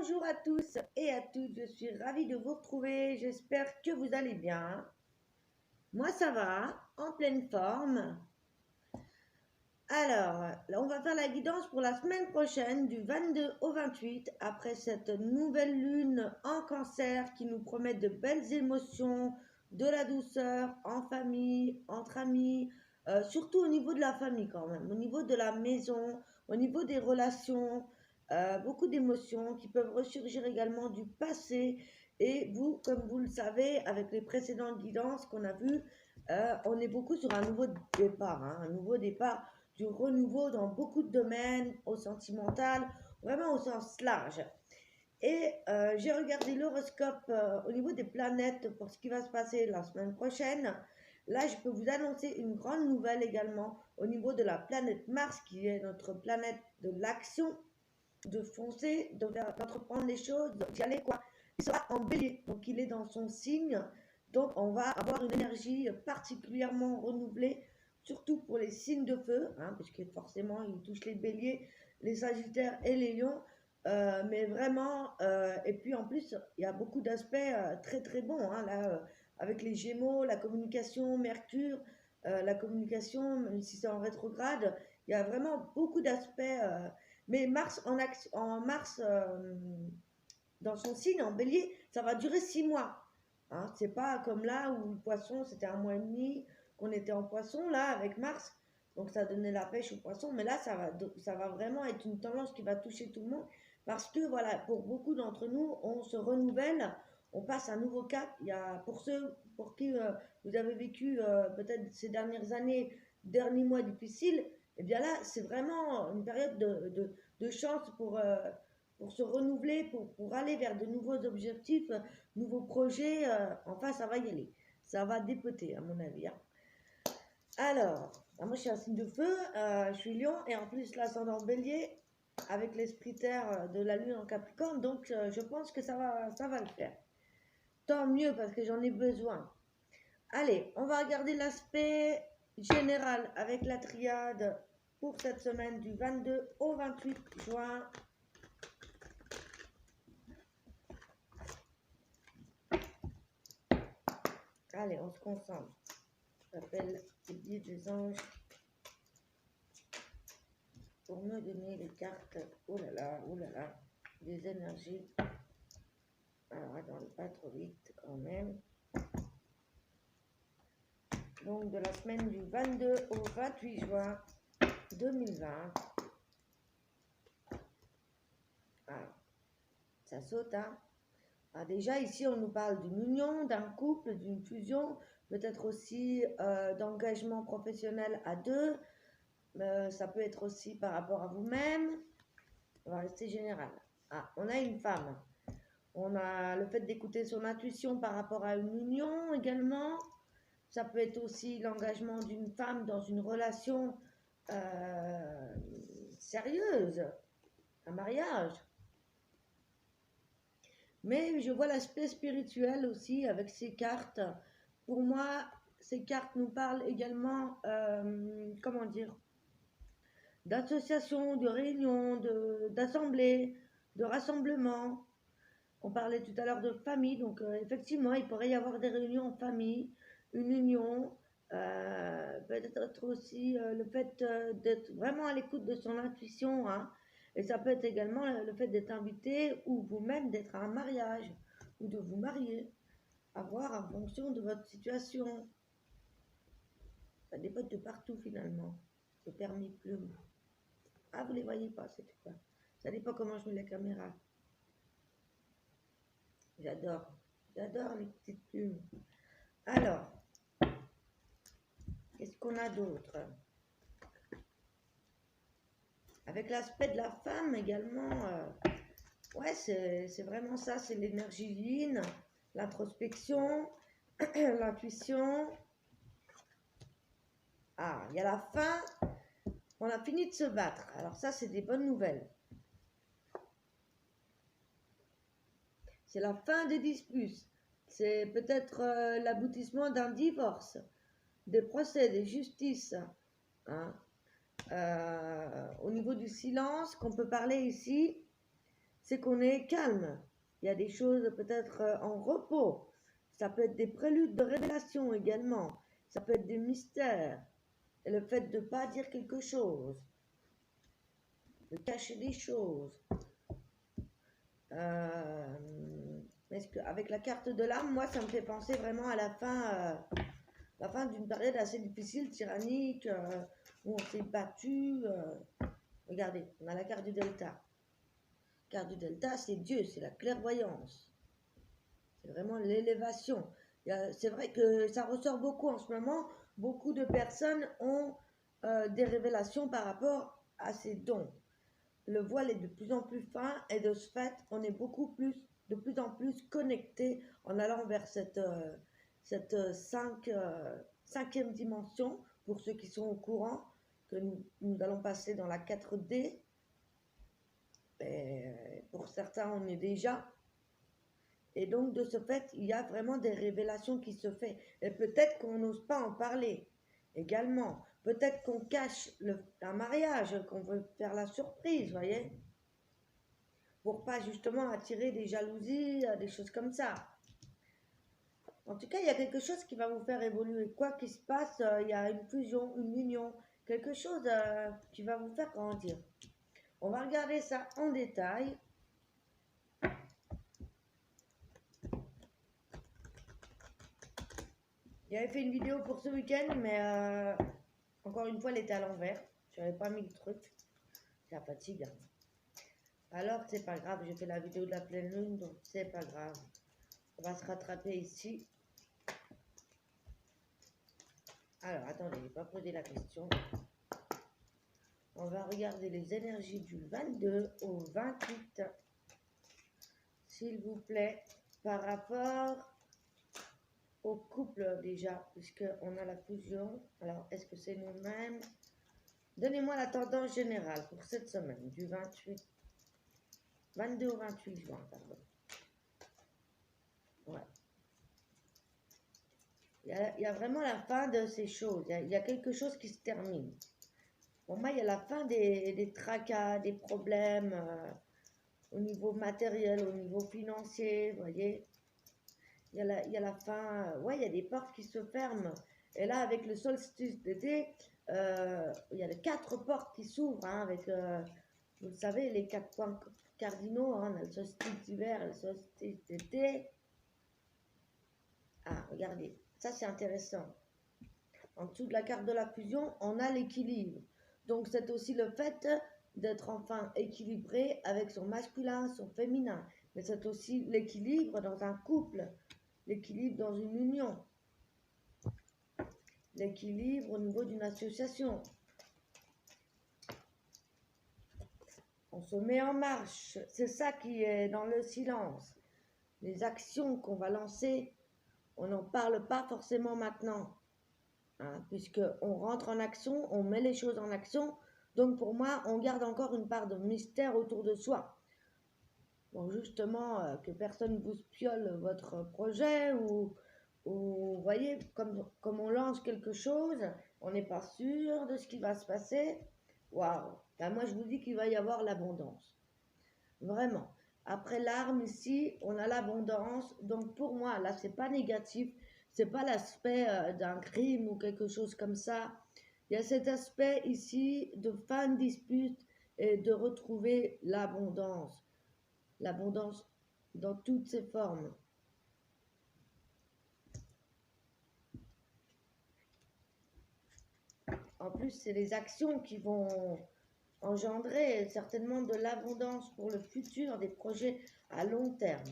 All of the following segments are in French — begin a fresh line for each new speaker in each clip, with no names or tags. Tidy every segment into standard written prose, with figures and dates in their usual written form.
Bonjour à tous et à toutes, je suis ravie de vous retrouver, j'espère que vous allez bien. Moi ça va, en pleine forme. Alors, là, on va faire la guidance pour la semaine prochaine du 22 au 28, après cette nouvelle lune en cancer qui nous promet de belles émotions, de la douceur en famille, entre amis, surtout au niveau de la famille quand même, au niveau de la maison, au niveau des relations, beaucoup d'émotions qui peuvent ressurgir également du passé. Et vous, comme vous le savez, avec les précédentes guidances qu'on a vues, on est beaucoup sur un nouveau départ, hein, un nouveau départ du renouveau dans beaucoup de domaines, au sentimental, vraiment au sens large. Et j'ai regardé l'horoscope au niveau des planètes pour ce qui va se passer la semaine prochaine. Là, je peux vous annoncer une grande nouvelle également au niveau de la planète Mars, qui est notre planète de l'action, de foncer, d'entreprendre les choses, d'y aller quoi. Il sera en bélier, donc il est dans son signe. Donc on va avoir une énergie particulièrement renouvelée, surtout pour les signes de feu, hein, puisque forcément il touche les béliers, les sagittaires et les lions. Mais vraiment, et puis en plus, il y a beaucoup d'aspects très très bons, hein, là, avec les Gémeaux, la communication, Mercure, la communication, même si c'est en rétrograde, il y a vraiment beaucoup d'aspects. Mais Mars en Mars, dans son signe, en bélier, ça va durer 6 mois. Hein, c'est pas comme là où le poisson, c'était 1 mois et demi qu'on était en poisson, là, avec Mars. Donc ça donnait la pêche au poisson. Mais là, ça va vraiment être une tendance qui va toucher tout le monde. Parce que, voilà, pour beaucoup d'entre nous, on se renouvelle, on passe un nouveau cap. Il y a, pour ceux pour qui vous avez vécu peut-être ces dernières années, derniers mois difficiles, et eh bien là, c'est vraiment une période de chance pour se renouveler, pour aller vers de nouveaux objectifs, nouveaux projets. Enfin, ça va y aller. Ça va dépoter, à mon avis. Hein. Alors, moi, je suis un signe de feu, je suis lion, et en plus, l'ascendant bélier, avec l'esprit terre de la lune en Capricorne, donc je pense que ça va le faire. Tant mieux, parce que j'en ai besoin. Allez, on va regarder l'aspect général avec la triade pour cette semaine du 22 au 28 juin. Allez, on se concentre. J'appelle les guides des anges pour me donner les cartes. Oh là là, des énergies. Alors, attends, pas trop vite quand même. Donc, de la semaine du 22 au 28 juin 2020. Alors, ça saute, hein. Alors déjà, ici, on nous parle d'une union, d'un couple, d'une fusion, peut-être aussi d'engagement professionnel à deux. Ça peut être aussi par rapport à vous-même. On va rester général. Ah, on a une femme. On a le fait d'écouter son intuition par rapport à une union également. Ça peut être aussi l'engagement d'une femme dans une relation sérieuse, un mariage. Mais je vois l'aspect spirituel aussi avec ces cartes. Pour moi, ces cartes nous parlent également, comment dire, d'associations, de réunions, d'assemblées, de rassemblements. On parlait tout à l'heure de famille, donc effectivement, il pourrait y avoir des réunions en famille, une union, peut-être aussi le fait d'être vraiment à l'écoute de son intuition, hein. Et ça peut être également le fait d'être invité ou vous-même d'être à un mariage ou de vous marier, à voir en fonction de votre situation. Ça dépend de partout finalement. Le permis plume. Ah, vous les voyez pas, c'est tout ça. Ça dépend comment je mets la caméra. J'adore les petites plumes. Alors, qu'est-ce qu'on a d'autre? Avec l'aspect de la femme également, ouais, c'est vraiment ça, c'est l'énergie yin, l'introspection, l'intuition. Ah, il y a la fin, on a fini de se battre. Alors ça, c'est des bonnes nouvelles. C'est la fin des disputes. C'est peut-être l'aboutissement d'un divorce, des procès, des justices. Hein. Au niveau du silence qu'on peut parler ici, c'est qu'on est calme. Il y a des choses peut-être en repos. Ça peut être des préludes de révélation également. Ça peut être des mystères. Et le fait de ne pas dire quelque chose, de cacher des choses. Est-ce qu'avec la carte de l'âme, moi, ça me fait penser vraiment à la fin d'une période assez difficile, tyrannique, où on s'est battu. Regardez, on a la carte du Delta. La carte du Delta, c'est Dieu, c'est la clairvoyance. C'est vraiment l'élévation. C'est vrai que ça ressort beaucoup en ce moment. Beaucoup de personnes ont des révélations par rapport à ces dons. Le voile est de plus en plus fin et de ce fait, on est de plus en plus connecté en allant vers cette cinquième dimension. Pour ceux qui sont au courant, que nous allons passer dans la 4D. Et pour certains, on est déjà. Et donc, de ce fait, il y a vraiment des révélations qui se font. Et peut-être qu'on n'ose pas en parler également. Peut-être qu'on cache un mariage, qu'on veut faire la surprise, voyez, pour pas justement attirer des jalousies, des choses comme ça. En tout cas, il y a quelque chose qui va vous faire évoluer. Quoi qu'il se passe, il y a une fusion, une union, quelque chose qui va vous faire grandir. On va regarder ça en détail. J'avais fait une vidéo pour ce week-end, mais encore une fois, elle était à l'envers. Je n'avais pas mis le truc. C'est la fatigue. Alors, c'est pas grave. J'ai fait la vidéo de la pleine lune, donc c'est pas grave. On va se rattraper ici. Alors, attendez, je n'ai pas posé la question. On va regarder les énergies du 22 au 28. S'il vous plaît, par rapport au couple déjà, puisqu'on a la fusion. Alors, est-ce que c'est nous-mêmes? Donnez-moi la tendance générale pour cette semaine, du 22 au 28 juin, pardon. Ouais. Il y a vraiment la fin de ces choses. Il y a quelque chose qui se termine. Pour moi, il y a la fin des tracas, des problèmes au niveau matériel, au niveau financier, vous voyez. Il y a la fin, ouais, il y a des portes qui se ferment. Et là, avec le solstice d'été, il y a les 4 portes qui s'ouvrent, hein, avec, vous le savez, les 4 points cardinaux, hein, on a le solstice d'hiver et le solstice d'été. Ah, regardez, ça c'est intéressant. En dessous de la carte de la fusion, on a l'équilibre. Donc c'est aussi le fait d'être enfin équilibré avec son masculin, son féminin. Mais c'est aussi l'équilibre dans un couple, l'équilibre dans une union, l'équilibre au niveau d'une association. On se met en marche, c'est ça qui est dans le silence. Les actions qu'on va lancer, on n'en parle pas forcément maintenant. Hein, puisqu'on rentre en action, on met les choses en action. Donc pour moi, on garde encore une part de mystère autour de soi. Bon, justement, que personne vous spiole votre projet ou vous voyez, comme on lance quelque chose, on n'est pas sûr de ce qui va se passer. Waouh! Ben, moi, je vous dis qu'il va y avoir l'abondance. Vraiment. Après l'arme, ici, on a l'abondance. Donc pour moi, là, c'est pas négatif. C'est pas l'aspect d'un crime ou quelque chose comme ça. Il y a cet aspect ici de fin de dispute et de retrouver l'abondance. L'abondance dans toutes ses formes. En plus, c'est les actions qui vont engendrer certainement de l'abondance pour le futur, des projets à long terme.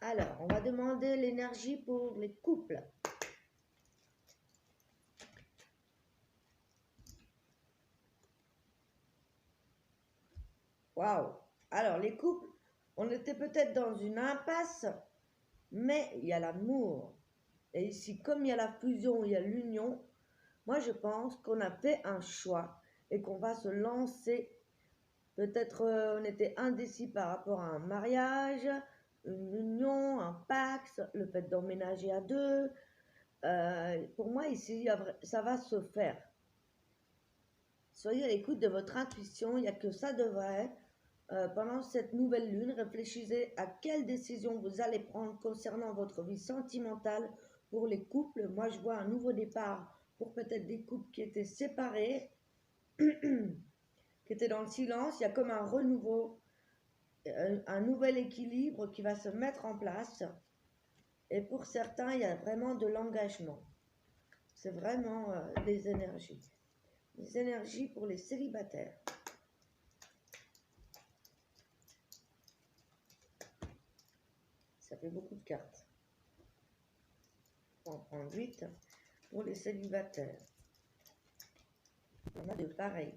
Alors, on va demander l'énergie pour les couples. Waouh! Alors, les couples, on était peut-être dans une impasse, mais il y a l'amour. Et ici, comme il y a la fusion, il y a l'union, moi je pense qu'on a fait un choix et qu'on va se lancer. Peut-être on était indécis par rapport à un mariage, une union, un pacte, le fait d'emménager à deux. Pour moi, ici, ça va se faire. Soyez à l'écoute de votre intuition, il n'y a que ça de vrai. pendant cette nouvelle lune, réfléchissez à quelle décision vous allez prendre concernant votre vie sentimentale pour les couples. Moi, je vois un nouveau départ pour peut-être des couples qui étaient séparés, qui étaient dans le silence. Il y a comme un renouveau, un nouvel équilibre qui va se mettre en place. Et pour certains, il y a vraiment de l'engagement. C'est vraiment des énergies. Des énergies pour les célibataires. Ça fait beaucoup de cartes. On va en prendre 8 pour les célibataires. On a de pareil.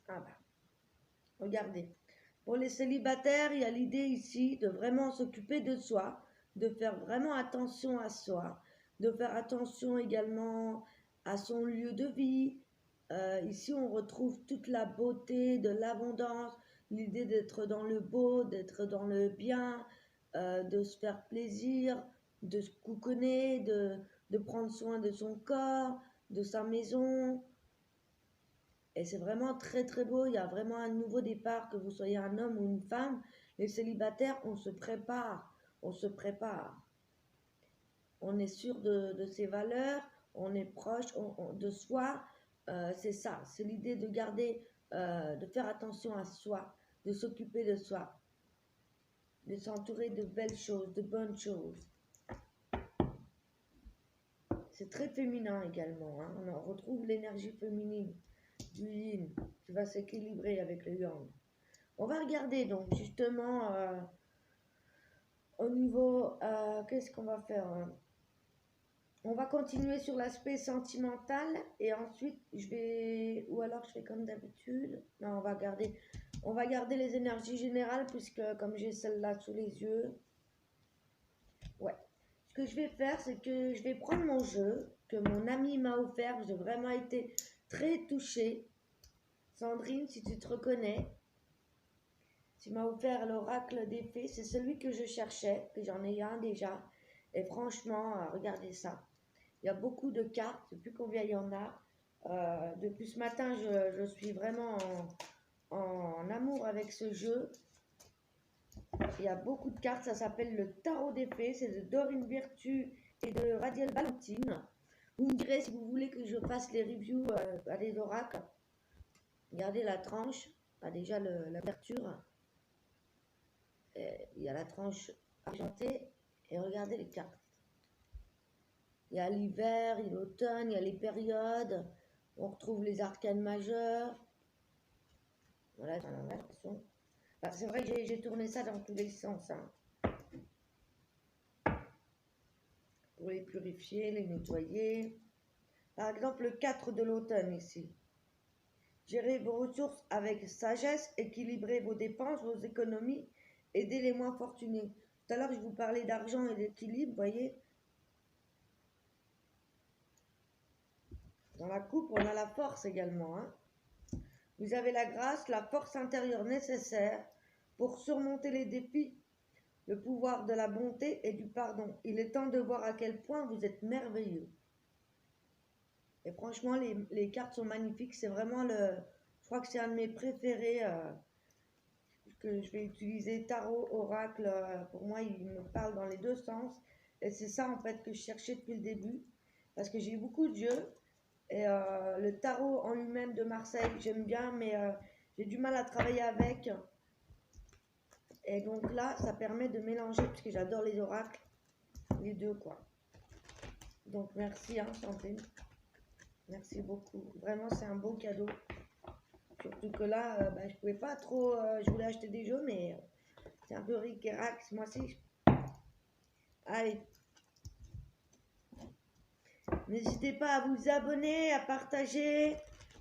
Ah bah, regardez. Pour les célibataires, il y a l'idée ici de vraiment s'occuper de soi, de faire vraiment attention à soi, de faire attention également à son lieu de vie. Ici, on retrouve toute la beauté de l'abondance, l'idée d'être dans le beau, d'être dans le bien, de se faire plaisir, de se couconner, de prendre soin de son corps, de sa maison. Et c'est vraiment très très beau, il y a vraiment un nouveau départ, que vous soyez un homme ou une femme. Les célibataires, on se prépare, on se prépare. On est sûr de ses valeurs, on est proche de soi. C'est ça, c'est l'idée de garder, de faire attention à soi, de s'occuper de soi, de s'entourer de belles choses, de bonnes choses. C'est très féminin également, hein. On en retrouve l'énergie féminine du yin qui va s'équilibrer avec le yang. On va regarder donc justement au niveau, qu'est-ce qu'on va faire, hein? On va continuer sur l'aspect sentimental et ensuite je vais, ou alors je fais comme d'habitude, non on va garder les énergies générales puisque comme j'ai celle-là sous les yeux, ouais. Ce que je vais faire, c'est que je vais prendre mon jeu que mon ami m'a offert, j'ai vraiment été très touchée. Sandrine, si tu te reconnais, tu m'as offert l'oracle des fées, c'est celui que je cherchais, que j'en ai un déjà. Et franchement, regardez ça. Il y a beaucoup de cartes, je ne sais plus combien il y en a. Depuis ce matin, je suis vraiment en amour avec ce jeu. Il y a beaucoup de cartes, ça s'appelle le tarot des fées, c'est de Dorine Virtue et de Radiel Valentine. Vous me direz si vous voulez que je fasse les reviews à des oracles. Regardez la tranche, déjà l'ouverture. Il y a la tranche argentée et regardez les cartes. Il y a l'hiver, il y a l'automne, il y a les périodes. On retrouve les arcanes majeurs. Voilà, dans la version. Bah, c'est vrai que j'ai tourné ça dans tous les sens. Hein. Pour les purifier, les nettoyer. Par exemple, le 4 de l'automne ici. Gérez vos ressources avec sagesse, équilibrez vos dépenses, vos économies, aidez les moins fortunés. Tout à l'heure, je vous parlais d'argent et d'équilibre, vous voyez. Dans la coupe, on a la force également. Hein. Vous avez la grâce, la force intérieure nécessaire pour surmonter les défis, le pouvoir de la bonté et du pardon. Il est temps de voir à quel point vous êtes merveilleux. Et franchement, les cartes sont magnifiques. C'est vraiment je crois que c'est un de mes préférés que je vais utiliser. Tarot, oracle, pour moi, il me parle dans les deux sens. Et c'est ça, en fait, que je cherchais depuis le début. Parce que j'ai eu beaucoup de jeux. Et le tarot en lui-même de Marseille, j'aime bien, mais j'ai du mal à travailler avec. Et donc là, ça permet de mélanger, parce que j'adore les oracles, les deux, quoi. Donc merci, hein, Sandrine. Merci beaucoup. Vraiment, c'est un beau cadeau. Surtout que là, je pouvais pas trop... je voulais acheter des jeux, mais c'est un peu ric et rac ce mois-ci. Allez. N'hésitez pas à vous abonner, à partager,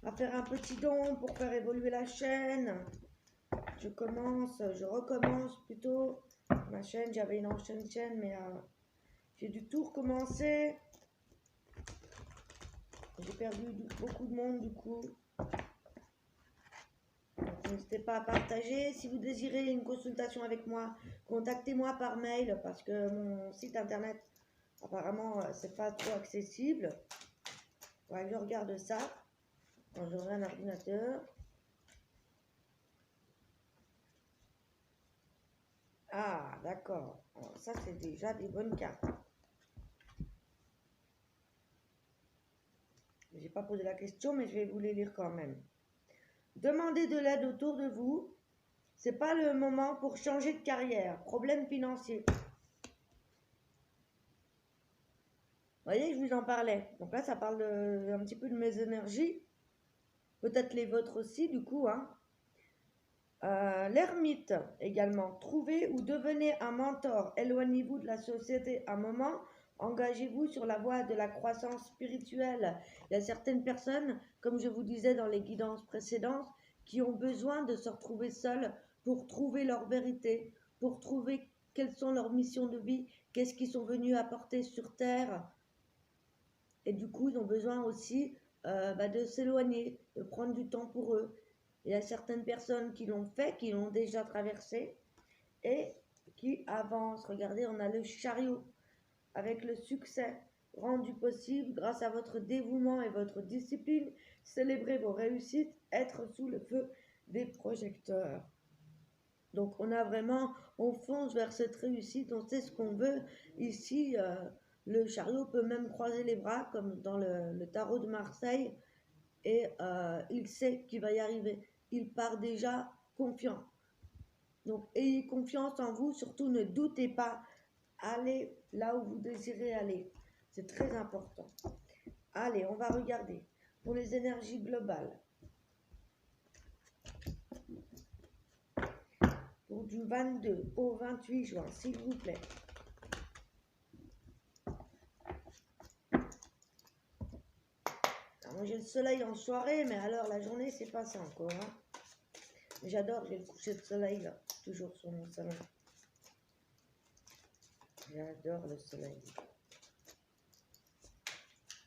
à faire un petit don pour faire évoluer la chaîne. Je recommence plutôt ma chaîne. J'avais une ancienne chaîne, mais j'ai dû tout recommencer. J'ai perdu beaucoup de monde du coup. N'hésitez pas à partager. Si vous désirez une consultation avec moi, contactez-moi par mail parce que mon site internet, apparemment, c'est pas trop accessible. Ouais, je regarde ça quand j'aurai un ordinateur. Ah, d'accord. Alors, ça, c'est déjà des bonnes cartes. Je n'ai pas posé la question, mais je vais vous les lire quand même. Demandez de l'aide autour de vous. C'est pas le moment pour changer de carrière. Problème financier. Vous voyez, je vous en parlais. Donc là, ça parle un petit peu de mes énergies. Peut-être les vôtres aussi, du coup. Hein. L'ermite également. Trouvez ou devenez un mentor. Éloignez-vous de la société un moment. Engagez-vous sur la voie de la croissance spirituelle. Il y a certaines personnes, comme je vous disais dans les guidances précédentes, qui ont besoin de se retrouver seules pour trouver leur vérité, pour trouver quelles sont leurs missions de vie, qu'est-ce qu'ils sont venus apporter sur Terre. Et du coup, ils ont besoin aussi de s'éloigner, de prendre du temps pour eux. Il y a certaines personnes qui l'ont fait, qui l'ont déjà traversé et qui avancent. Regardez, on a le chariot avec le succès rendu possible grâce à votre dévouement et votre discipline. Célébrez vos réussites, être sous le feu des projecteurs. Donc on a vraiment, on fonce vers cette réussite, on sait ce qu'on veut. Ici, le chariot peut même croiser les bras comme dans le tarot de Marseille et il sait qu'il va y arriver. Il part déjà confiant. Donc ayez confiance en vous, surtout ne doutez pas, allez là où vous désirez aller. C'est très important. Allez, on va regarder pour les énergies globales. Pour du 22 au 28 juin, s'il vous plaît. Alors, moi j'ai le soleil en soirée, mais alors la journée c'est pas ça encore. Hein. J'adore, j'ai le coucher de soleil là, toujours sur mon salon. J'adore le soleil.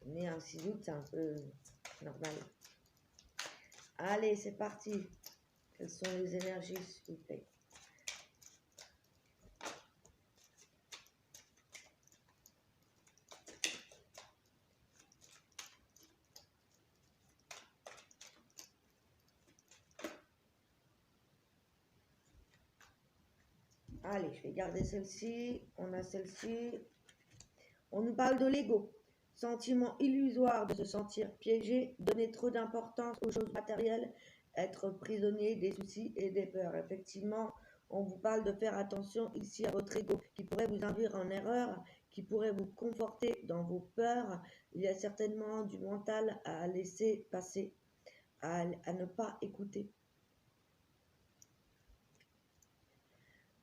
Mais un 6 août, c'est un peu normal. Allez, c'est parti. Quelles sont les énergies, s'il vous plaît? Allez, je vais garder celle-ci. On a celle-ci. On nous parle de l'ego. Sentiment illusoire de se sentir piégé, donner trop d'importance aux choses matérielles, être prisonnier des soucis et des peurs. Effectivement, on vous parle de faire attention ici à votre ego qui pourrait vous induire en erreur, qui pourrait vous conforter dans vos peurs. Il y a certainement du mental à laisser passer, à ne pas écouter.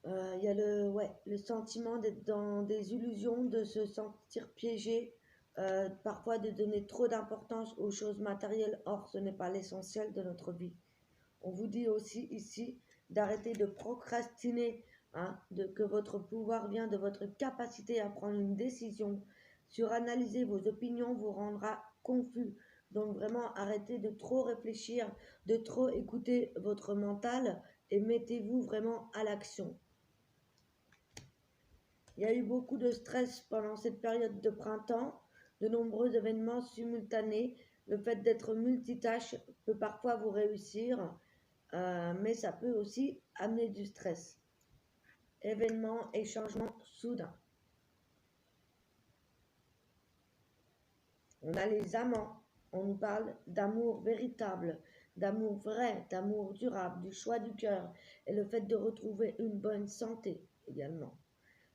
Il y a le sentiment d'être dans des illusions, de se sentir piégé, parfois de donner trop d'importance aux choses matérielles. Or, ce n'est pas l'essentiel de notre vie. On vous dit aussi ici d'arrêter de procrastiner, hein, que votre pouvoir vient de votre capacité à prendre une décision. Suranalyser vos opinions vous rendra confus. Donc vraiment, arrêtez de trop réfléchir, de trop écouter votre mental et mettez-vous vraiment à l'action. Il y a eu beaucoup de stress pendant cette période de printemps, de nombreux événements simultanés. Le fait d'être multitâche peut parfois vous réussir, mais ça peut aussi amener du stress. Événements et changements soudains. On a les amants. On nous parle d'amour véritable, d'amour vrai, d'amour durable, du choix du cœur et le fait de retrouver une bonne santé également.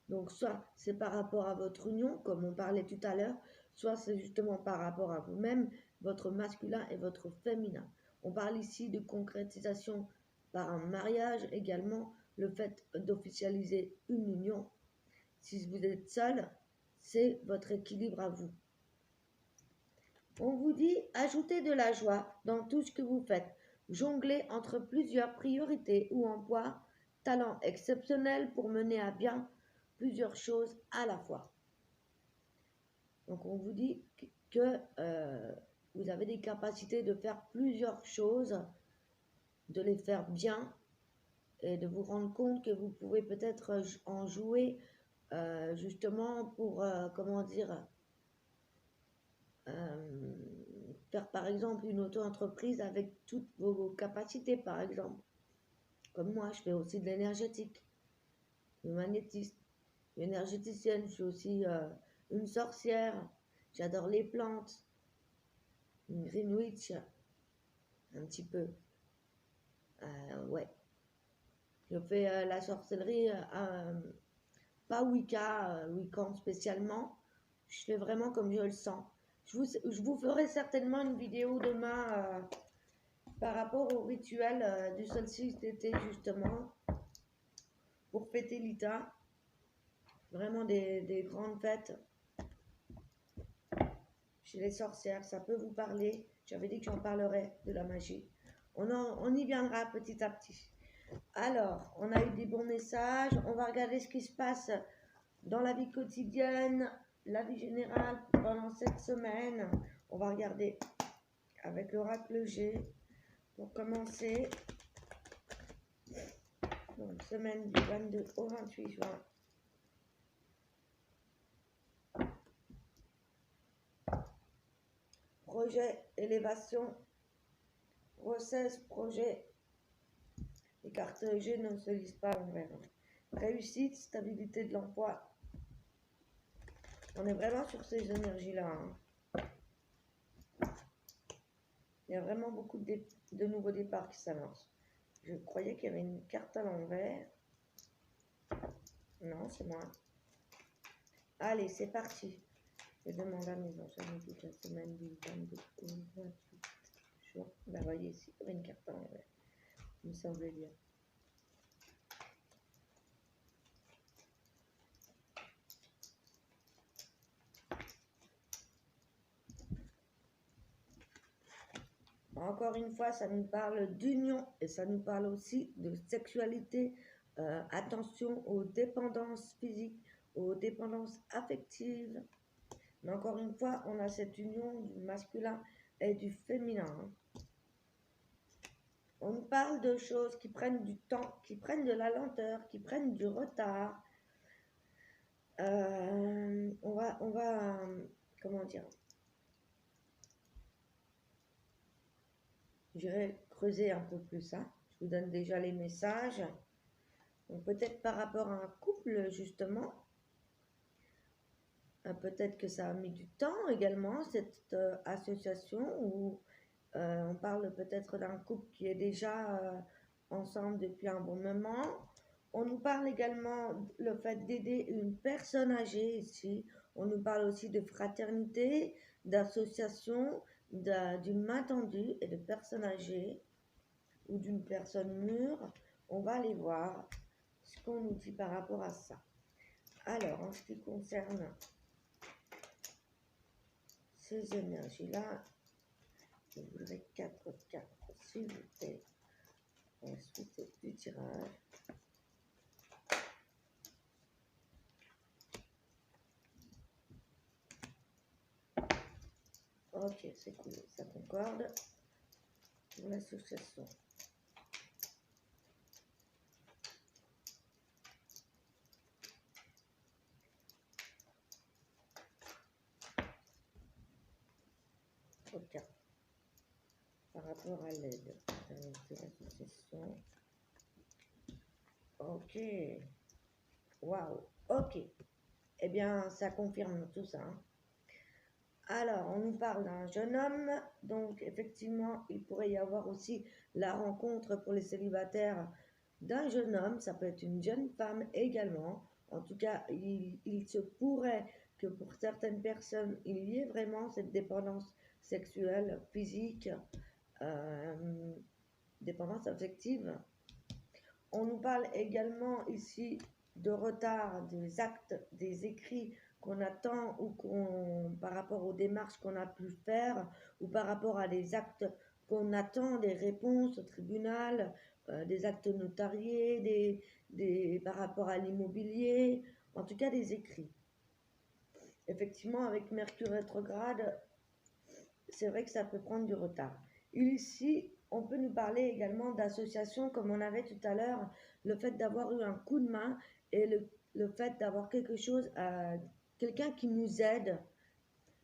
Donc, soit c'est par rapport à votre union, comme on parlait tout à l'heure, soit c'est justement par rapport à vous-même, votre masculin et votre féminin. On parle ici de concrétisation par un mariage également, le fait d'officialiser une union. Si vous êtes seul, c'est votre équilibre à vous. On vous dit, ajoutez de la joie dans tout ce que vous faites. Jonglez entre plusieurs priorités ou emplois, talent exceptionnel pour mener à bien plusieurs choses à la fois. Donc on vous dit que vous avez des capacités de faire plusieurs choses, de les faire bien et de vous rendre compte que vous pouvez peut-être en jouer justement pour, faire par exemple une auto-entreprise avec toutes vos capacités par exemple. Comme moi, je fais aussi de l'énergétique. une magnétiste, une énergéticienne, je suis aussi une sorcière, j'adore les plantes, une green witch, un petit peu. Ouais, je fais la sorcellerie, pas Wicca, Wiccan spécialement, je fais vraiment comme je le sens. Je vous ferai certainement une vidéo demain par rapport au rituel du solstice d'été justement, pour fêter l'Ita. Vraiment des grandes fêtes chez les sorcières, ça peut vous parler. J'avais dit que j'en parlerais de la magie. On y viendra petit à petit. Alors, on a eu des bons messages. On va regarder ce qui se passe dans la vie quotidienne, la vie générale pendant cette semaine. On va regarder avec l'oracle G pour commencer. Donc, semaine du 22 au 28 juin. Projet, élévation, grossesse, projet. Les cartes G ne se lisent pas en vert. Réussite, stabilité de l'emploi. On est vraiment sur ces énergies-là. Hein. Il y a vraiment beaucoup de nouveaux départs qui s'annoncent. Je croyais qu'il y avait une carte à l'envers. Non, c'est moi. Allez, c'est parti. Je demande à mes anciens toute la semaine du 22 au 28 juin. Ben, vous voyez ici, il y avait une carte à l'envers. Il me semblait bien. Encore une fois, ça nous parle d'union et ça nous parle aussi de sexualité. Attention aux dépendances physiques, aux dépendances affectives. Mais encore une fois, on a cette union du masculin et du féminin. On nous parle de choses qui prennent du temps, qui prennent de la lenteur, qui prennent du retard. On va, comment dire, je vais creuser un peu plus. Hein. Je vous donne déjà les messages. Donc peut-être par rapport à un couple, justement. Peut-être que ça a mis du temps également, cette association, où on parle peut-être d'un couple qui est déjà ensemble depuis un bon moment. On nous parle également le fait d'aider une personne âgée ici. On nous parle aussi de fraternité, d'association, d'une main tendue et de personnes âgées ou d'une personne mûre. On va aller voir ce qu'on nous dit par rapport à ça. Alors, en ce qui concerne ces énergies-là, je voudrais 4 cartes, s'il vous plaît. Ensuite, du tirage. Ok, c'est cool, ça concorde pour l'association. Ok, par rapport à l'aide de l'association. Ok, waouh, ok. Eh bien, ça confirme tout ça. Hein. Alors, on nous parle d'un jeune homme, donc effectivement, il pourrait y avoir aussi la rencontre pour les célibataires d'un jeune homme, ça peut être une jeune femme également. En tout cas, il se pourrait que pour certaines personnes, il y ait vraiment cette dépendance sexuelle, physique, dépendance affective. On nous parle également ici de retard des actes, des écrits qu'on attend ou par rapport aux démarches qu'on a pu faire ou par rapport à des actes qu'on attend, des réponses au tribunal, des actes notariés, par rapport à l'immobilier, en tout cas des écrits. Effectivement, avec Mercure rétrograde, c'est vrai que ça peut prendre du retard. Ici, on peut nous parler également d'associations comme on avait tout à l'heure, le fait d'avoir eu un coup de main et le fait d'avoir quelque chose, quelqu'un qui nous aide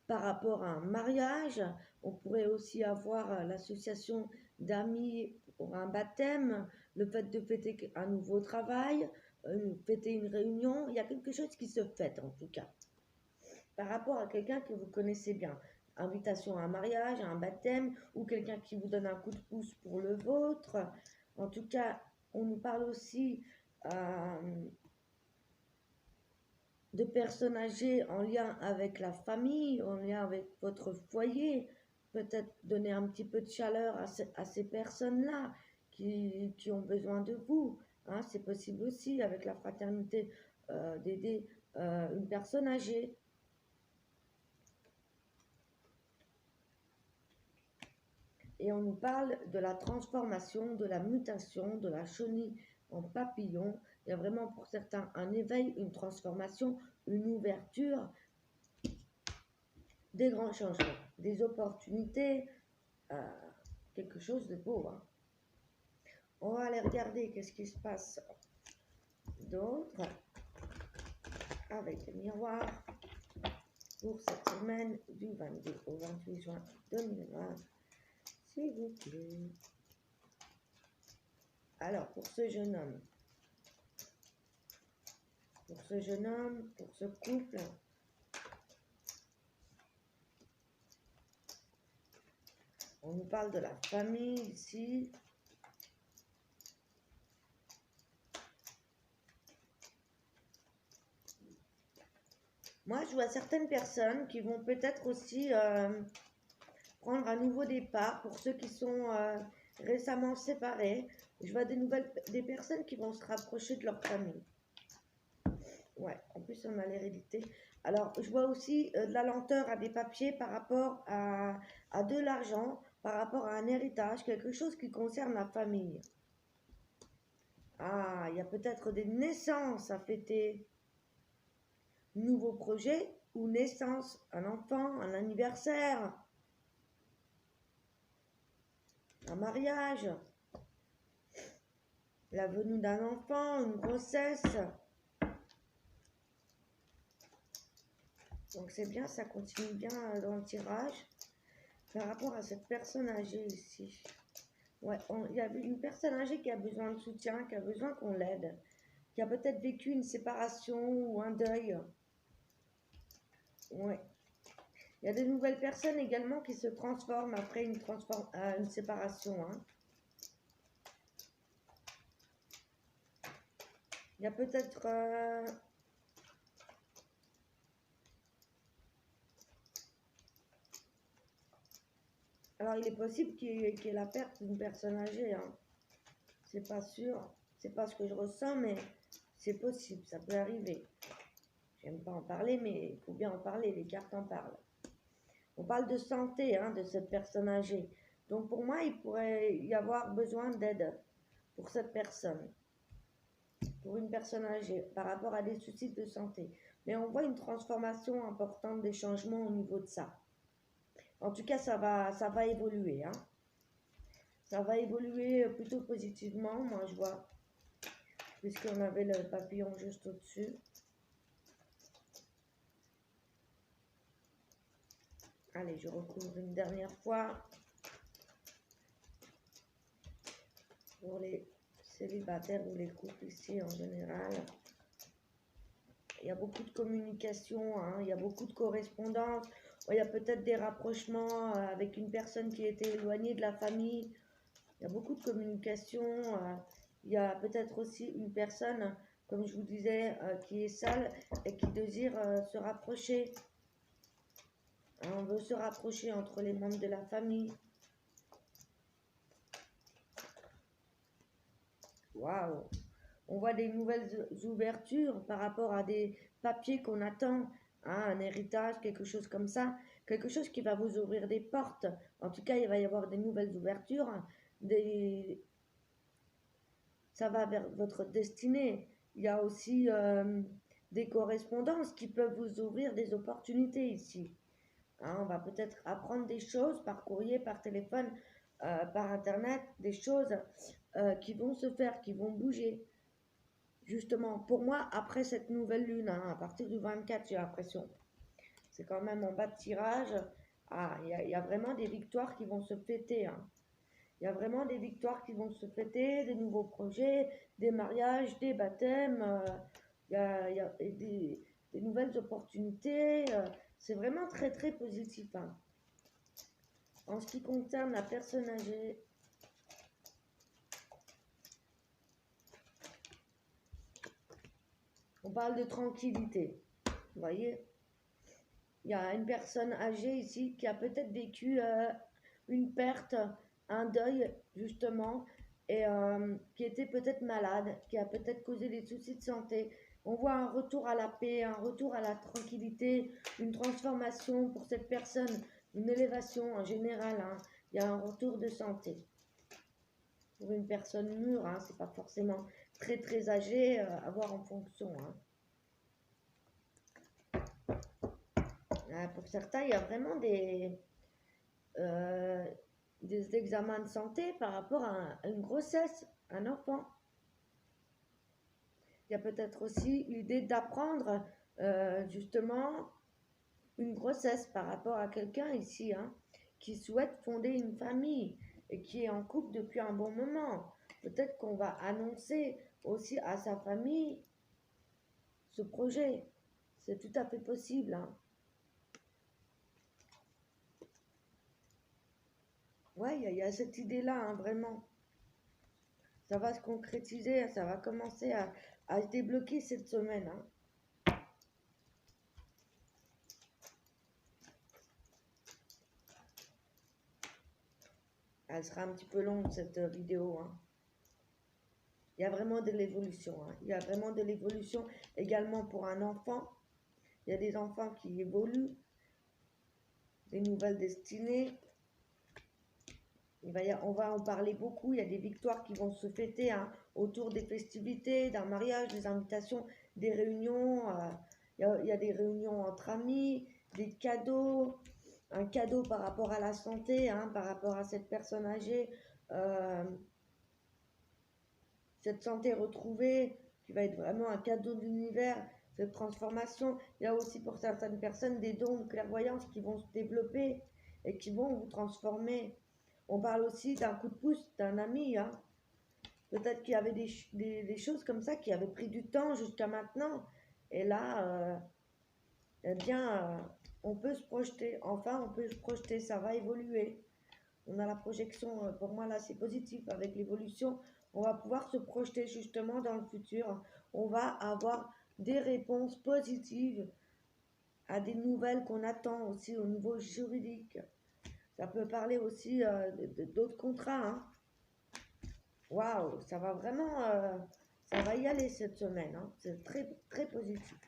par rapport à un mariage. On pourrait aussi avoir l'association d'amis pour un baptême, le fait de fêter un nouveau travail, fêter une réunion, il y a quelque chose qui se fête en tout cas. Par rapport à quelqu'un que vous connaissez bien. Invitation à un mariage, à un baptême, ou quelqu'un qui vous donne un coup de pouce pour le vôtre. En tout cas, on nous parle aussi de personnes âgées en lien avec la famille, en lien avec votre foyer. Peut-être donner un petit peu de chaleur à ces personnes-là qui ont besoin de vous. Hein, c'est possible aussi avec la fraternité d'aider une personne âgée. Et on nous parle de la transformation, de la mutation, de la chenille en papillon. Il y a vraiment pour certains un éveil, une transformation, une ouverture, des grands changements, des opportunités, quelque chose de beau. Hein. On va aller regarder qu'est-ce qui se passe d'autre avec le miroir pour cette semaine du 22 au 28 juin 2020. S'il vous plaît. Alors, pour ce jeune homme, pour ce couple, on nous parle de la famille ici. Moi, je vois certaines personnes qui vont peut-être aussi prendre un nouveau départ pour ceux qui sont récemment séparés. Je vois des personnes qui vont se rapprocher de leur famille. Ouais, en plus on a l'hérédité. Alors, je vois aussi de la lenteur à des papiers par rapport à de l'argent, par rapport à un héritage, quelque chose qui concerne la famille. Ah, il y a peut-être des naissances à fêter. Nouveau projet ou naissance, un enfant, un anniversaire, un mariage, la venue d'un enfant, une grossesse. Donc c'est bien, ça continue bien dans le tirage. Par rapport à cette personne âgée ici. Ouais, il y a une personne âgée qui a besoin de soutien, qui a besoin qu'on l'aide, qui a peut-être vécu une séparation ou un deuil. Ouais. Il y a de nouvelles personnes également qui se transforment après une séparation. Hein. Il y a peut-être alors il est possible qu'il y ait la perte d'une personne âgée. Hein. C'est pas sûr, c'est pas ce que je ressens, mais c'est possible, ça peut arriver. J'aime pas en parler, mais il faut bien en parler, les cartes en parlent. On parle de santé hein, de cette personne âgée. Donc pour moi, il pourrait y avoir besoin d'aide pour cette personne, pour une personne âgée, par rapport à des soucis de santé. Mais on voit une transformation importante, des changements au niveau de ça. En tout cas, ça va évoluer. Hein. Ça va évoluer plutôt positivement, moi je vois, puisqu'on avait le papillon juste au-dessus. Allez, je recouvre une dernière fois pour les célibataires ou les couples ici en général. Il y a beaucoup de communication, hein, il y a beaucoup de correspondance. Il y a peut-être des rapprochements avec une personne qui était éloignée de la famille. Il y a beaucoup de communication. Il y a peut-être aussi une personne, comme je vous disais, qui est seule et qui désire se rapprocher. On veut se rapprocher entre les membres de la famille. Waouh! On voit des nouvelles ouvertures par rapport à des papiers qu'on attend, hein, un héritage, quelque chose comme ça, quelque chose qui va vous ouvrir des portes. En tout cas, il va y avoir des nouvelles ouvertures, ça va vers votre destinée. Il y a aussi des correspondances qui peuvent vous ouvrir des opportunités ici. Hein, on va peut-être apprendre des choses par courrier, par téléphone, par internet, des choses qui vont se faire, qui vont bouger. Justement, pour moi, après cette nouvelle lune, hein, à partir du 24, j'ai l'impression, c'est quand même en bas de tirage. Ah, il y a vraiment des victoires qui vont se fêter. Hein. Il y a vraiment des victoires qui vont se fêter, des nouveaux projets, des mariages, des baptêmes, il y a des nouvelles opportunités. C'est vraiment très très positif, hein. En ce qui concerne la personne âgée, on parle de tranquillité. Vous voyez, il y a une personne âgée ici qui a peut-être vécu une perte, un deuil justement, et qui était peut-être malade, qui a peut-être causé des soucis de santé. On voit un retour à la paix, un retour à la tranquillité, une transformation pour cette personne, une élévation en général, hein. Il y a un retour de santé. Pour une personne mûre, hein, c'est pas forcément très très âgé, à voir en fonction, hein. Pour certains, il y a vraiment euh, des examens de santé par rapport à une grossesse, un enfant. Il y a peut-être aussi l'idée d'apprendre justement une grossesse par rapport à quelqu'un ici, hein, qui souhaite fonder une famille et qui est en couple depuis un bon moment. Peut-être qu'on va annoncer aussi à sa famille ce projet. C'est tout à fait possible, hein. Ouais, il y a cette idée-là, hein, vraiment. Ça va se concrétiser, ça va commencer à se débloquer cette semaine, hein. Elle sera un petit peu longue cette vidéo, hein. Il y a vraiment de l'évolution, hein. Il y a vraiment de l'évolution également pour un enfant. Il y a des enfants qui évoluent, des nouvelles destinées. On va en parler beaucoup. Il y a des victoires qui vont se fêter, hein, autour des festivités, d'un mariage, des invitations, des réunions. Il y a des réunions entre amis, des cadeaux, un cadeau par rapport à la santé, hein, par rapport à cette personne âgée. Euh, cette santé retrouvée qui va être vraiment un cadeau de l'univers, cette transformation. Il y a aussi pour certaines personnes des dons de clairvoyance qui vont se développer et qui vont vous transformer. On parle aussi d'un coup de pouce d'un ami, hein. Peut-être qu'il y avait des choses comme ça qui avaient pris du temps jusqu'à maintenant. Et là, eh bien, on peut se projeter. Enfin, on peut se projeter, ça va évoluer. On a la projection, pour moi là c'est positif, avec l'évolution, on va pouvoir se projeter justement dans le futur, on va avoir des réponses positives à des nouvelles qu'on attend aussi au niveau juridique. Ça peut parler aussi d'autres contrats, hein. Waouh, ça va vraiment, ça va y aller cette semaine, hein. C'est très très positif.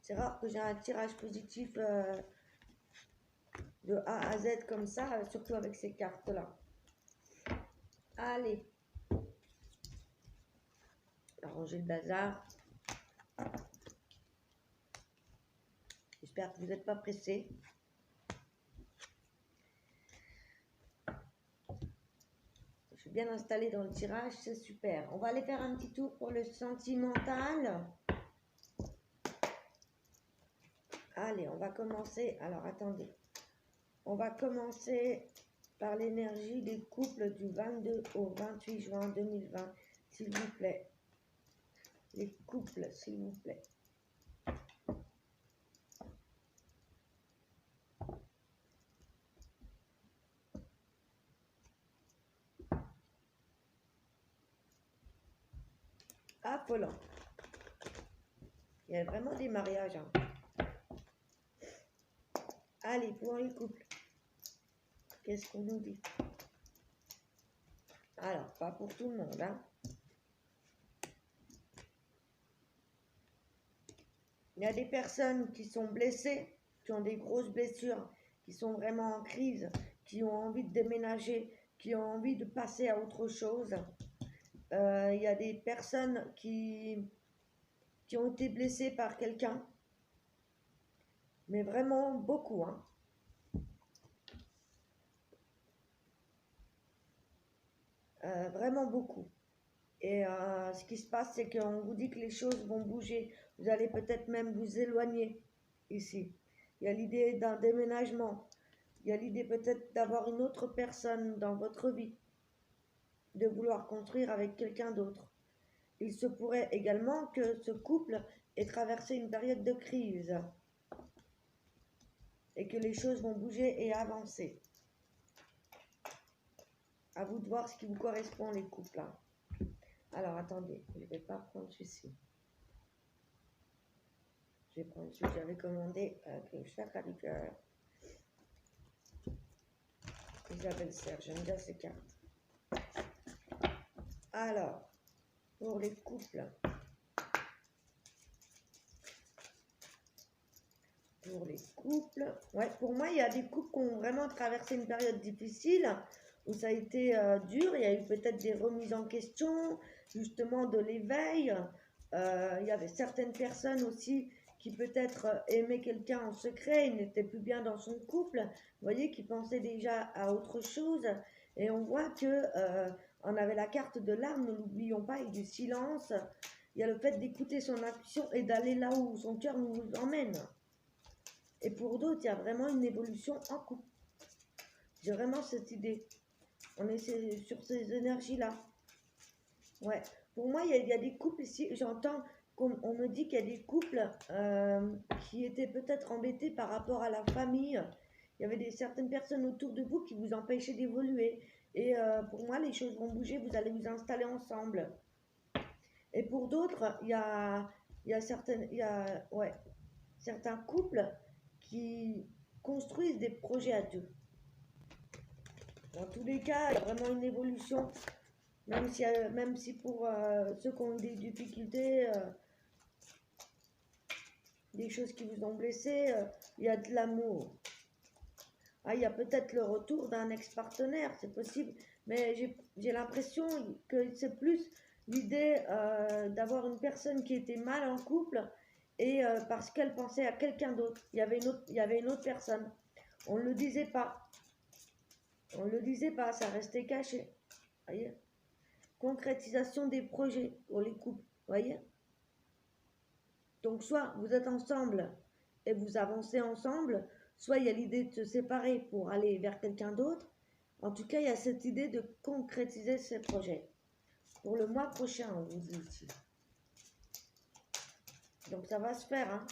C'est rare que j'ai un tirage positif de A à Z comme ça, surtout avec ces cartes-là. Allez, ranger le bazar. J'espère que vous n'êtes pas pressés. Je suis bien installée dans le tirage, c'est super. On va aller faire un petit tour pour le sentimental. Allez, on va commencer. Alors, attendez. On va commencer par l'énergie des couples du 22 au 28 juin 2020, s'il vous plaît. Les couples, s'il vous plaît. Affolant. Il y a vraiment des mariages, hein. Allez, pour les couples. Qu'est-ce qu'on nous dit? Alors, pas pour tout le monde, hein. Il y a des personnes qui sont blessées, qui ont des grosses blessures, qui sont vraiment en crise, qui ont envie de déménager, qui ont envie de passer à autre chose. Il y a des personnes qui ont été blessées par quelqu'un, mais vraiment beaucoup, hein. Vraiment beaucoup. Et ce qui se passe, c'est qu'on vous dit que les choses vont bouger. Vous allez peut-être même vous éloigner ici. Il y a l'idée d'un déménagement. Il y a l'idée peut-être d'avoir une autre personne dans votre vie, de vouloir construire avec quelqu'un d'autre. Il se pourrait également que ce couple ait traversé une période de crise et que les choses vont bouger et avancer. À vous de voir ce qui vous correspond, les couples. Hein. Alors, attendez, je ne vais pas prendre celui-ci. Je vais prendre celui que j'avais commandé avec le chakra du cœur. Isabelle Serre, j'aime bien ces cartes. Alors, pour les couples. Ouais, pour moi, il y a des couples qui ont vraiment traversé une période difficile, où ça a été dur. Il y a eu peut-être des remises en question, justement de l'éveil. Il y avait certaines personnes aussi qui peut-être aimaient quelqu'un en secret, ils n'étaient plus bien dans son couple, vous voyez, qui pensaient déjà à autre chose. Et on voit que on avait la carte de l'âme, ne l'oublions pas, et du silence. Il y a le fait d'écouter son intuition et d'aller là où son cœur nous emmène. Et pour d'autres, il y a vraiment une évolution en couple. J'ai vraiment cette idée. On est sur ces énergies-là. Ouais. Pour moi, il y a des couples ici. J'entends qu'on me dit qu'il y a des couples qui étaient peut-être embêtés par rapport à la famille. Il y avait certaines personnes autour de vous qui vous empêchaient d'évoluer. Et pour moi, les choses vont bouger. Vous allez vous installer ensemble. Et pour d'autres, il y a certains couples qui construisent des projets à deux. Dans tous les cas, il y a vraiment une évolution, même si pour ceux qui ont eu des difficultés, des choses qui vous ont blessé, il y a de l'amour. Ah, il y a peut-être le retour d'un ex-partenaire, c'est possible, mais j'ai l'impression que c'est plus l'idée d'avoir une personne qui était mal en couple et parce qu'elle pensait à quelqu'un d'autre. Il y avait une autre personne. On ne le disait pas. On ne le disait pas, ça restait caché. Voyez? Concrétisation des projets pour les couples. Voyez? Donc, soit vous êtes ensemble et vous avancez ensemble, soit il y a l'idée de se séparer pour aller vers quelqu'un d'autre. En tout cas, il y a cette idée de concrétiser ces projets. Pour le mois prochain, on vous dit ici. Donc, ça va se faire, hein?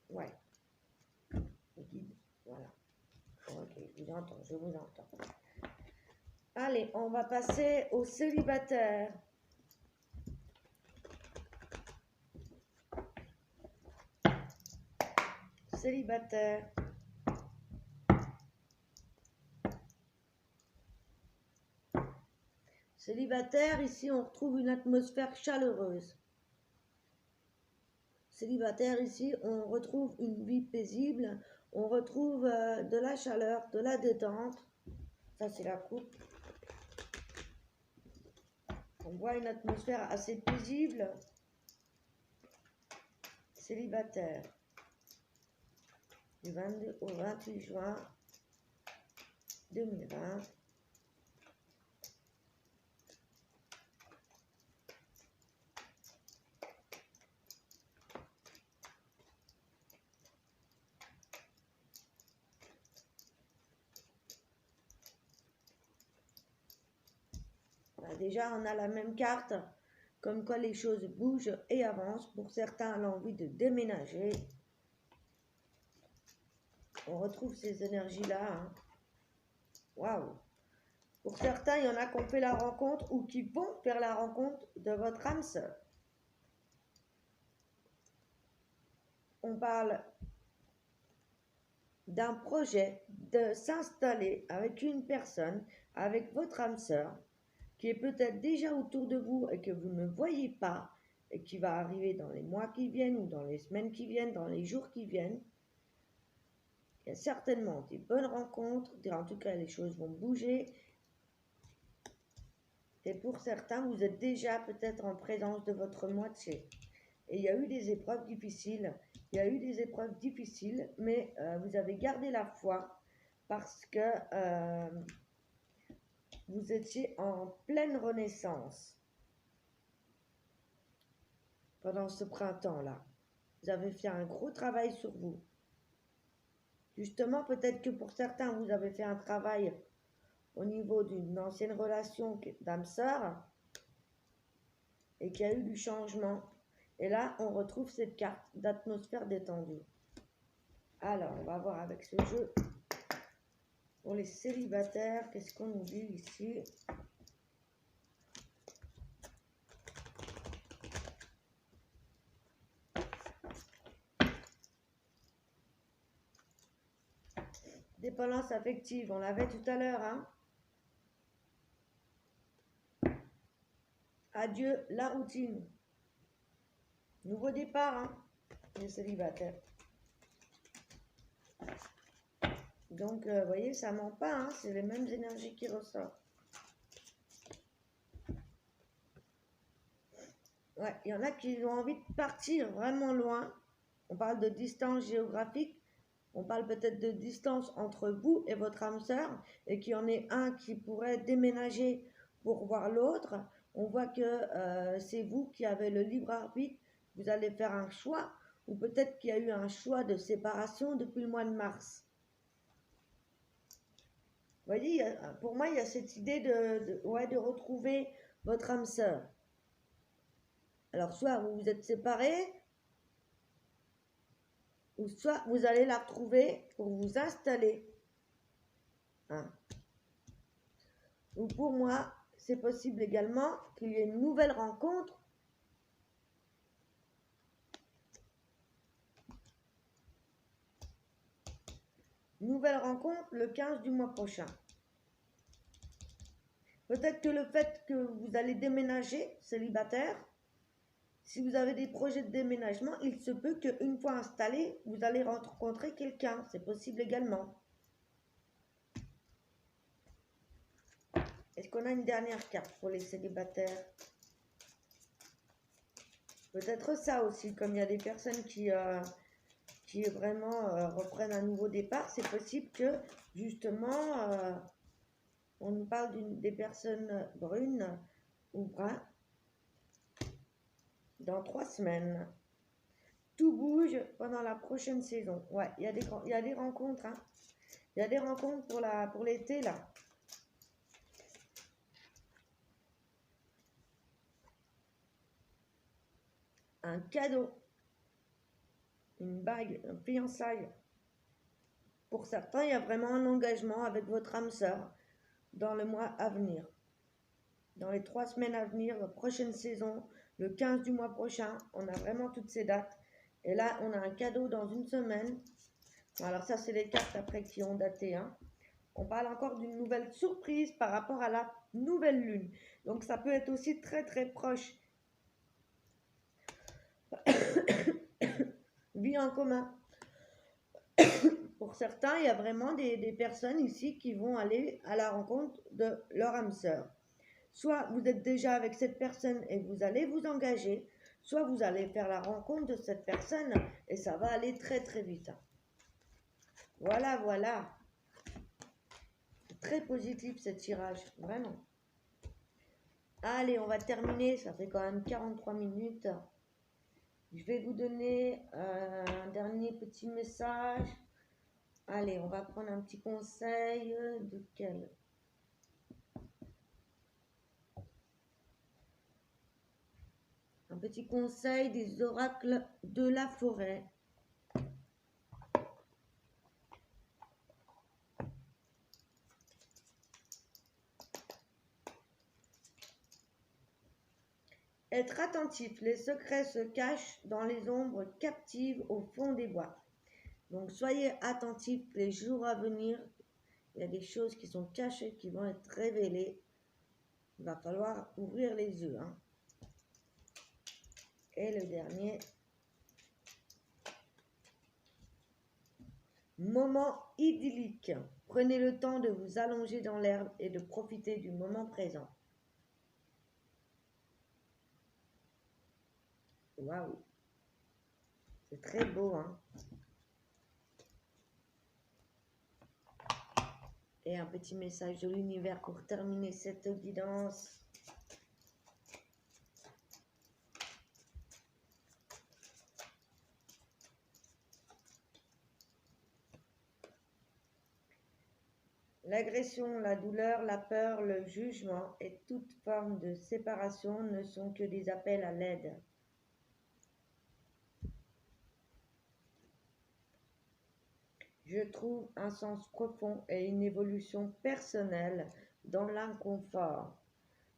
Ouais. Le guide, voilà. Ok, je vous entends. Allez, on va passer aux célibataires. Célibataire. Célibataire, ici on retrouve une atmosphère chaleureuse. Célibataire, ici on retrouve une vie paisible, on retrouve de la chaleur, de la détente. Ça c'est la coupe. On voit une atmosphère assez paisible. Célibataire. Du 22 au 28 juin 2020. Déjà, on a la même carte, comme quoi les choses bougent et avancent. Pour certains, on a envie de déménager. On retrouve ces énergies-là. Hein. Waouh! Pour certains, il y en a qui ont fait la rencontre ou qui vont faire la rencontre de votre âme sœur. On parle d'un projet de s'installer avec une personne, avec votre âme sœur, qui est peut-être déjà autour de vous et que vous ne voyez pas, et qui va arriver dans les mois qui viennent, ou dans les semaines qui viennent, dans les jours qui viennent. Il y a certainement des bonnes rencontres, en tout cas les choses vont bouger. Et pour certains, vous êtes déjà peut-être en présence de votre moitié. Et il y a eu des épreuves difficiles. Mais vous avez gardé la foi parce que vous étiez en pleine renaissance pendant ce printemps-là. Vous avez fait un gros travail sur vous. Justement, peut-être que pour certains, vous avez fait un travail au niveau d'une ancienne relation d'âme sœur et qu'il y a eu du changement. Et là, on retrouve cette carte d'atmosphère détendue. Alors, on va voir avec ce jeu. Pour les célibataires, qu'est-ce qu'on nous dit ici? Dépendance affective, on l'avait tout à l'heure, hein? Adieu la routine. Nouveau départ, hein, les célibataires. Donc, vous voyez, ça ment pas, hein, c'est les mêmes énergies qui ressortent. Ouais, il y en a qui ont envie de partir vraiment loin. On parle de distance géographique. On parle peut-être de distance entre vous et votre âme sœur et qu'il y en ait un qui pourrait déménager pour voir l'autre. On voit que c'est vous qui avez le libre arbitre. Vous allez faire un choix ou peut-être qu'il y a eu un choix de séparation depuis le mois de mars. Vous voyez, pour moi, il y a cette idée de retrouver votre âme sœur. Alors, soit vous vous êtes séparés, ou soit vous allez la retrouver pour vous installer. Hein. Ou pour moi, c'est possible également qu'il y ait une nouvelle rencontre. Nouvelle rencontre le 15 du mois prochain. Peut-être que le fait que vous allez déménager, célibataire, si vous avez des projets de déménagement, il se peut qu'une fois installé, vous allez rencontrer quelqu'un. C'est possible également. Est-ce qu'on a une dernière carte pour les célibataires? Peut-être ça aussi, comme il y a des personnes qui vraiment reprennent un nouveau départ, c'est possible que justement on nous parle des personnes brunes ou bruns dans 3 semaines. Tout bouge pendant la prochaine saison. Ouais, il y a des rencontres. Hein. Il y a des rencontres pour l'été là. Un cadeau. Une bague, un fiançailles. Pour certains, il y a vraiment un engagement avec votre âme sœur dans le mois à venir. Dans les 3 semaines à venir, la prochaine saison, le 15 du mois prochain, on a vraiment toutes ces dates. Et là, on a un cadeau dans une semaine. Alors ça, c'est les cartes après qui ont daté. Hein. On parle encore d'une nouvelle surprise par rapport à la nouvelle lune. Donc ça peut être aussi très très proche. Vie en commun. Pour certains, il y a vraiment des personnes ici qui vont aller à la rencontre de leur âme sœur. Soit vous êtes déjà avec cette personne et vous allez vous engager, soit vous allez faire la rencontre de cette personne et ça va aller très très vite. Voilà, voilà. Très positif ce tirage, vraiment. Allez, on va terminer, ça fait quand même 43 minutes. Je vais vous donner un dernier petit message. Allez, on va prendre un petit conseil de quel? Un petit conseil des oracles de la forêt. Être attentif, les secrets se cachent dans les ombres captives au fond des bois. Donc soyez attentifs les jours à venir. Il y a des choses qui sont cachées, qui vont être révélées. Il va falloir ouvrir les yeux. Hein. Et le dernier. Moment idyllique. Prenez le temps de vous allonger dans l'herbe et de profiter du moment présent. Waouh! C'est très beau, hein? Et un petit message de l'univers pour terminer cette guidance. L'agression, la douleur, la peur, le jugement et toute forme de séparation ne sont que des appels à l'aide. Je trouve un sens profond et une évolution personnelle dans l'inconfort.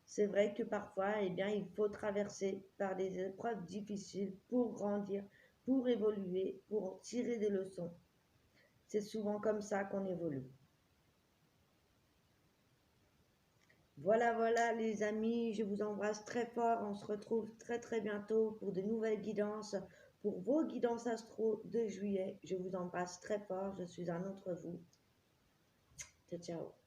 C'est vrai que parfois, eh bien, il faut traverser par des épreuves difficiles pour grandir, pour évoluer, pour tirer des leçons. C'est souvent comme ça qu'on évolue. Voilà, voilà les amis, je vous embrasse très fort. On se retrouve très très bientôt pour de nouvelles guidances, pour vos guidances astro de juillet. Je vous embrasse très fort, je suis un autre vous. Ciao, ciao.